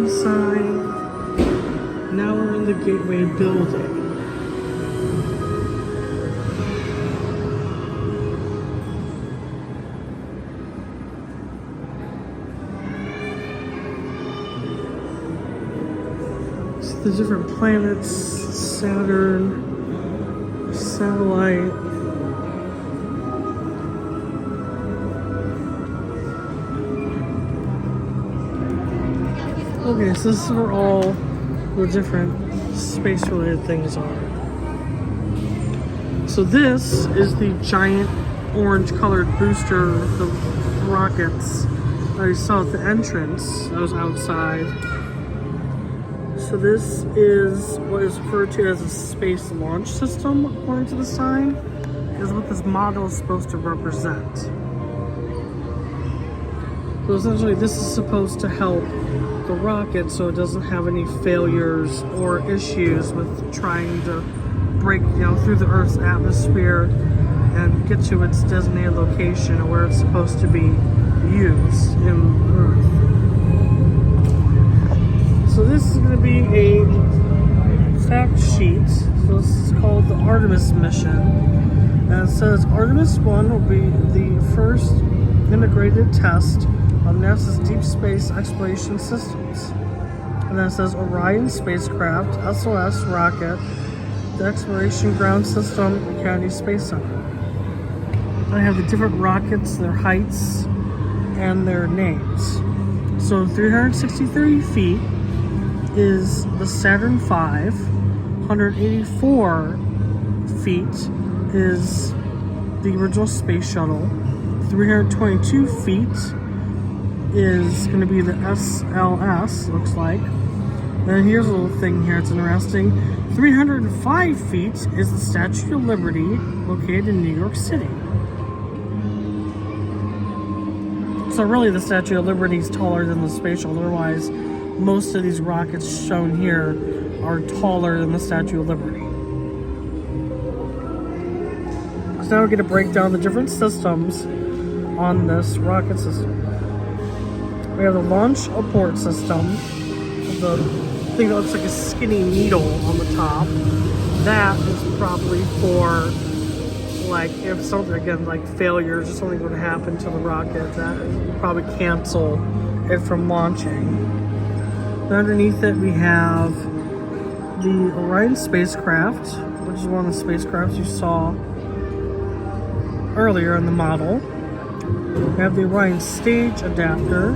sign. Now we're in the Gateway building. So the different planets, Saturn, satellite. Okay, so this is where all the different space-related things are. So this is the giant orange-colored booster with the rockets that I saw at the entrance. That was outside. So this is what is referred to as a space launch system, according to the sign, is what this model is supposed to represent. So essentially this is supposed to help the rocket so it doesn't have any failures or issues with trying to break, through the Earth's atmosphere and get to its designated location where it's supposed to be used in Earth. So this is going to be a fact sheet. So this is called the Artemis mission. And it says Artemis 1 will be the first integrated test of NASA's deep space exploration systems. And then it says Orion spacecraft, SOS rocket, the Exploration Ground System, Kennedy Space Center. I have the different rockets, their heights, and their names. So 363 feet is the Saturn V, 184 feet is the original space shuttle, 322 feet is going to be the SLS, looks like. And here's a little thing here, it's interesting. 305 feet is the Statue of Liberty, located in New York City. So really the Statue of Liberty is taller than the space shuttle, otherwise most of these rockets shown here are taller than the Statue of Liberty. So now we're going to break down the different systems on this rocket system. We have the launch abort system, the thing that looks like a skinny needle on the top. That is probably for, like, if something, again, like failures or something would happen to the rocket, that would probably cancel it from launching. Then underneath it we have the Orion spacecraft, which is one of the spacecrafts you saw earlier in the model. We have the Orion stage adapter.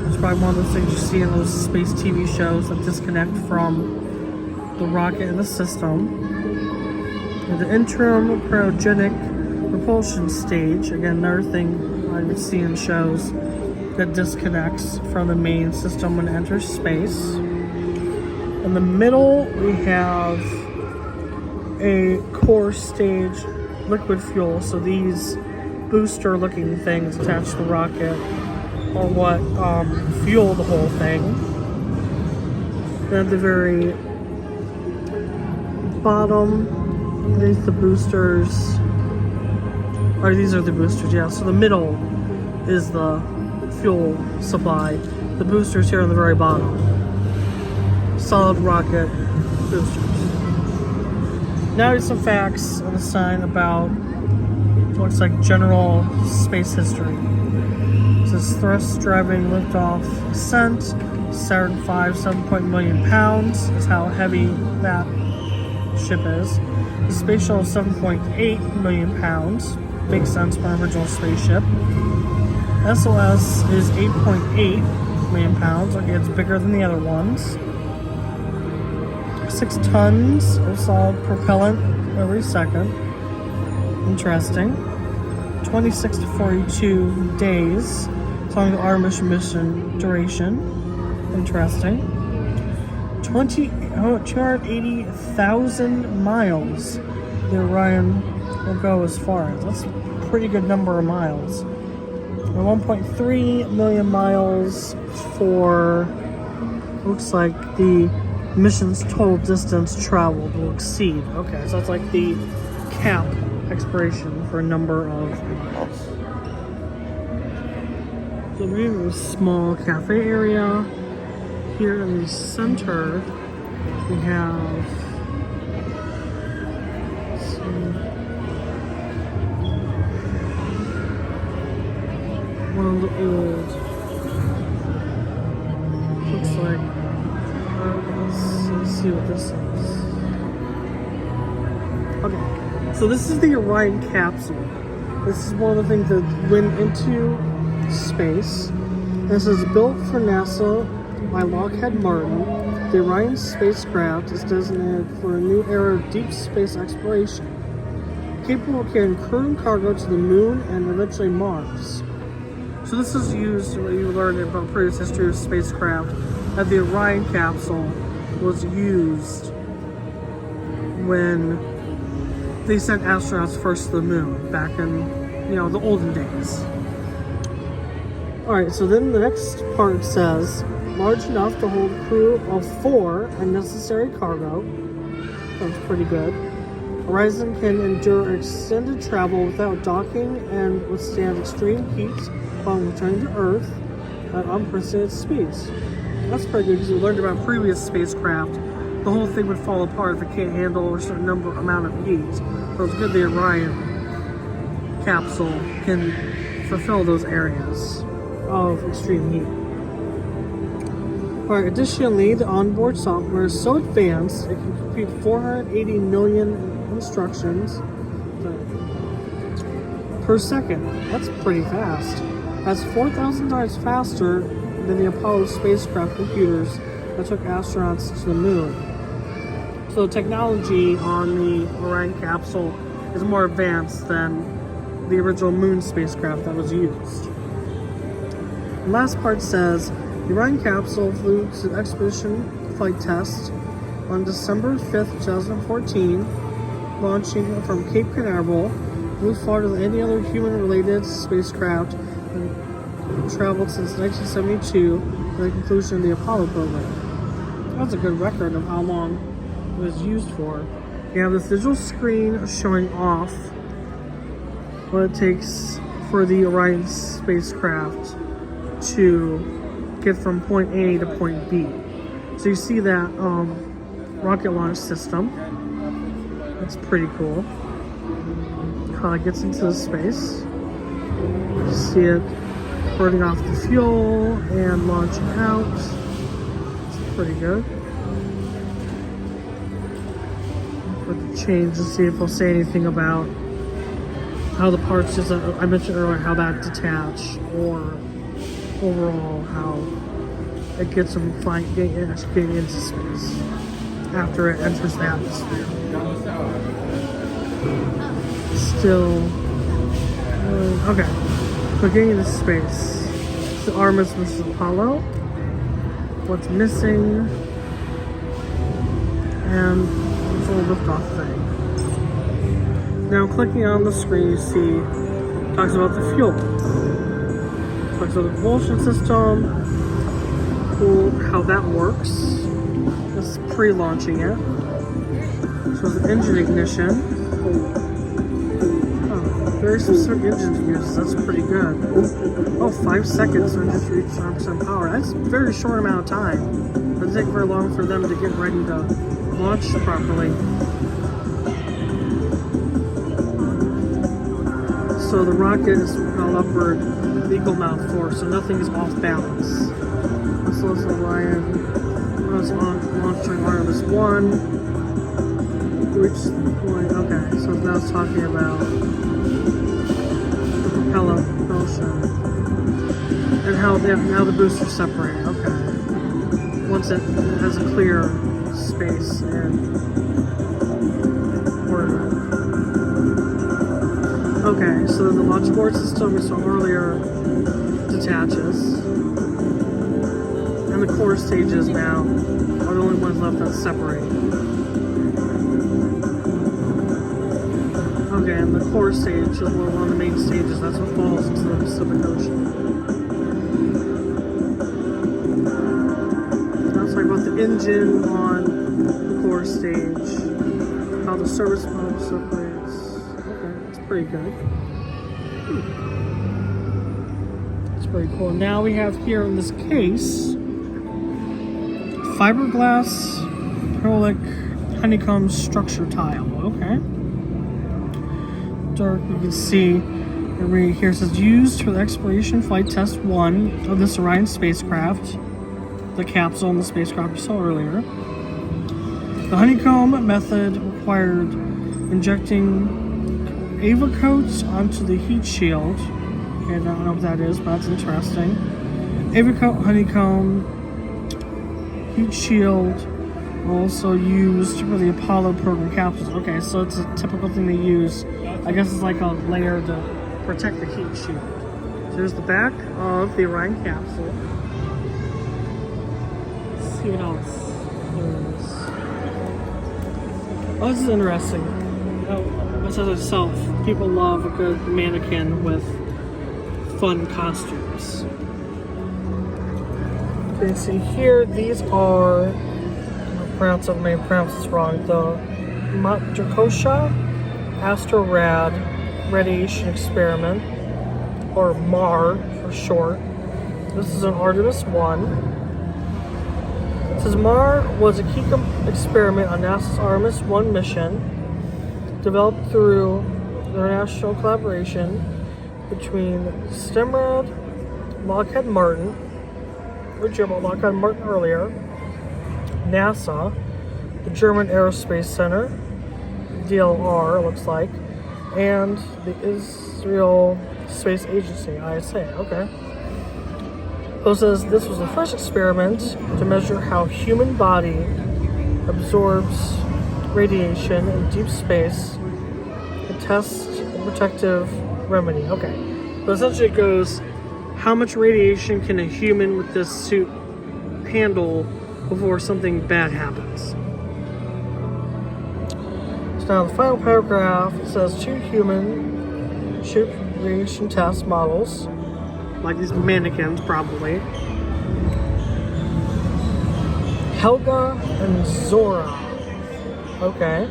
It's probably one of those things you see in those space TV shows that disconnect from the rocket and the system. And the interim cryogenic propulsion stage, again, another thing I would see in shows that disconnects from the main system when it enters space. In the middle, we have a core stage liquid fuel. So these booster-looking things attached to the rocket are what fuel the whole thing. Then at the very bottom, these are the boosters. Or these are the boosters, yeah. So the middle is the fuel supply. The boosters here on the very bottom. Solid rocket boosters. Now here's some facts on the sign about what looks like general space history. It says thrust driving liftoff ascent. Saturn V, 7.1 million pounds is how heavy that ship is. The space shuttle is 7.8 million pounds. Makes sense for an original spaceship. SOS is 8.8 million pounds. Okay, it's bigger than the other ones. 6 tons of solid propellant every second. Interesting. 26 to 42 days. It's on the Artemis mission duration. Interesting. 280,000 miles the Orion will go as far as. That's a pretty good number of miles. And 1.3 million miles for, looks like the mission's total distance traveled will exceed. Okay, so that's like the cap expiration for a number of miles. So we have a small cafe area. here in the center, we have, let's see, one of the old, looks like, let's see what this is. Okay, so this is the Orion capsule. This is one of the things that went into space. This is built for NASA by Lockheed Martin. The Orion spacecraft is designated for a new era of deep space exploration, capable of carrying crew and cargo to the moon and eventually Mars. So this is used, what you learned about previous history of spacecraft, that the Orion capsule was used when they sent astronauts first to the moon back in, the olden days. Alright, so then the next part says, large enough to hold a crew of 4 and necessary cargo. That's pretty good. Horizon can endure extended travel without docking and withstand extreme heat while returning to Earth at unprecedented speeds. That's pretty good because we learned about previous spacecraft. The whole thing would fall apart if it can't handle a certain amount of heat. So it's good the Orion capsule can fulfill those areas of extreme heat. Alright, additionally, the onboard software is so advanced it can compute 480 million instructions per second. That's pretty fast. That's 4,000 times faster than the Apollo spacecraft computers that took astronauts to the moon. So the technology on the Orion capsule is more advanced than the original moon spacecraft that was used. The last part says, the Orion capsule flew to the expedition flight test on December 5th, 2014, launching from Cape Canaveral, flew farther than any other human-related spacecraft and traveled since 1972 to the conclusion of the Apollo program. That's a good record of how long it was used for. You have this digital screen showing off what it takes for the Orion spacecraft to get from point A to point B. So you see that rocket launch system. That's pretty cool. How it gets into the space. You see it burning off the fuel and launching out. It's pretty good. Put the change to see if they'll say anything about how the parts, just I mentioned earlier, how that detach, or overall how it gets them getting into space after it enters the atmosphere. Still, okay. So getting into space. The Artemis versus Apollo. What's missing? And it's a little liftoff thing. Now clicking on the screen, you see it talks about the fuel. Talks about the propulsion system. Cool, how that works. This is pre-launching it. So the engine ignition. Oh, very specific engine uses. That's pretty good. Oh, 5 seconds to reach 100% power. That's a very short amount of time. It doesn't take very long for them to get ready to launch properly. So the rocket is propelled upward with equal amount of force, so nothing is off balance. So it's Orion. Was launching Artemis 1. Which point? Okay, so now it's talking about the propulsion and how the boosters separate. Okay, once it has a clear space and orbit. Okay, so the launch board system we saw earlier detaches. And the core stages now are the only ones left that's separated. Okay, and the core stage is one of the main stages. That's what falls into the Pacific Ocean. Now let's talk about the engine on the core stage. How the service pump separates. Okay, that's pretty good. It's pretty cool. Now we have here in this case fiberglass acrylic honeycomb structure tile. Okay. Dark, you can see right here, it says used for the exploration flight test 1 of this Orion spacecraft, the capsule and the spacecraft you saw earlier. The honeycomb method required injecting Ava coats onto the heat shield. Okay, I don't know what that is, but that's interesting. Ava coat honeycomb heat shield also used for the Apollo program capsules. Okay, so it's a typical thing they use. I guess it's like a layer to protect the heat shield. So here's the back of the Orion capsule. Let's see what else there is. Oh, this is interesting. Oh, it says itself. People love a good mannequin with fun costumes. Okay, see here, these are, I may pronounce this wrong, the Matryoshka Astrorad Radiation Experiment, or MAR for short. This is an Artemis 1. It says MAR was a key experiment on NASA's Artemis 1 mission, developed through international collaboration between Stemrad, Lockheed Martin, which about Lockheed Martin earlier, NASA, the German Aerospace Center, DLR looks like, and the Israel Space Agency, ISA. Okay. So it says this was the first experiment to measure how human body absorbs radiation in deep space and test a protective remedy. Okay. So essentially it goes, how much radiation can a human with this suit handle before something bad happens? So now the final paragraph, it says 2 human ship radiation test models, like these mannequins probably, Helga and Zora, okay,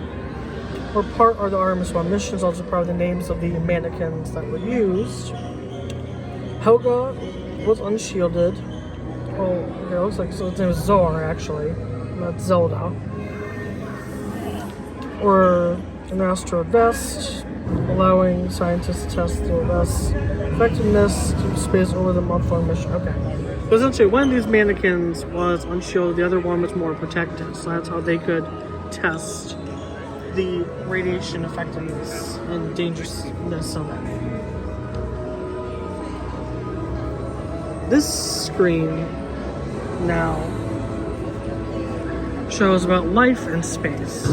were part of the Artemis 1 missions, also part of the names of the mannequins that were used. Helga was unshielded. Oh, okay, it looks like, so its name is Zor, actually, not Zelda. Or an asteroid vest, allowing scientists to test the vest's effectiveness to space over the month-long mission. Okay. So essentially, one of these mannequins was unshielded, the other one was more protected, so that's how they could test the radiation effectiveness and dangerousness of it. This screen now shows about life in space.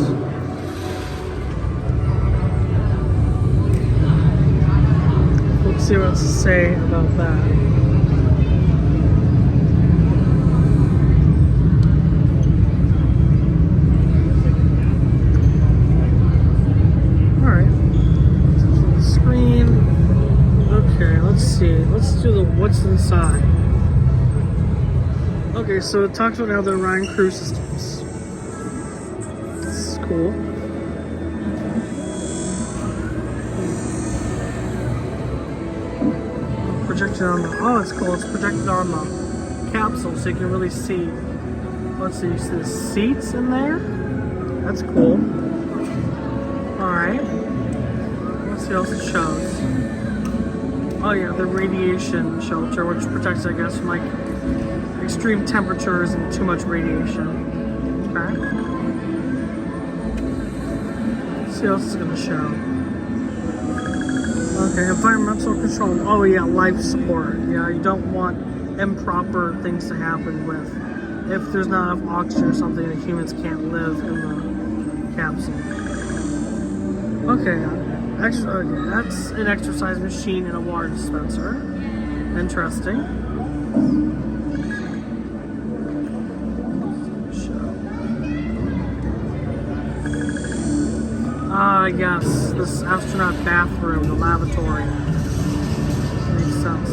Let's see what else to say about that. Let's do the what's inside. Okay, so it talks about now the Orion crew systems. This is cool. Projected on the, oh, it's cool. It's projected on the capsule, so you can really see. Let's see, you see the seats in there. That's cool. All right. Let's see what else it shows. Oh yeah, the radiation shelter, which protects, I guess, from like extreme temperatures and too much radiation. Okay. Let's see what else it's gonna show. Okay, environmental control. Oh yeah, life support. Yeah, you don't want improper things to happen with. If there's not enough oxygen or something, the humans can't live in the capsule. Okay. Okay, that's an exercise machine and a water dispenser. Interesting. Yes, this astronaut bathroom, the lavatory. Makes sense.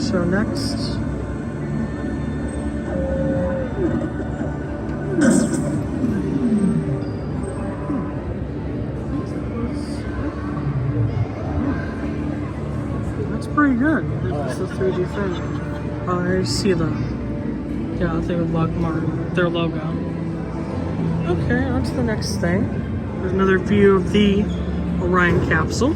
So next. pretty good. It's a 3D thing. I see the thing with Lockheed Martin, their logo. Okay, on to the next thing. There's another view of the Orion capsule.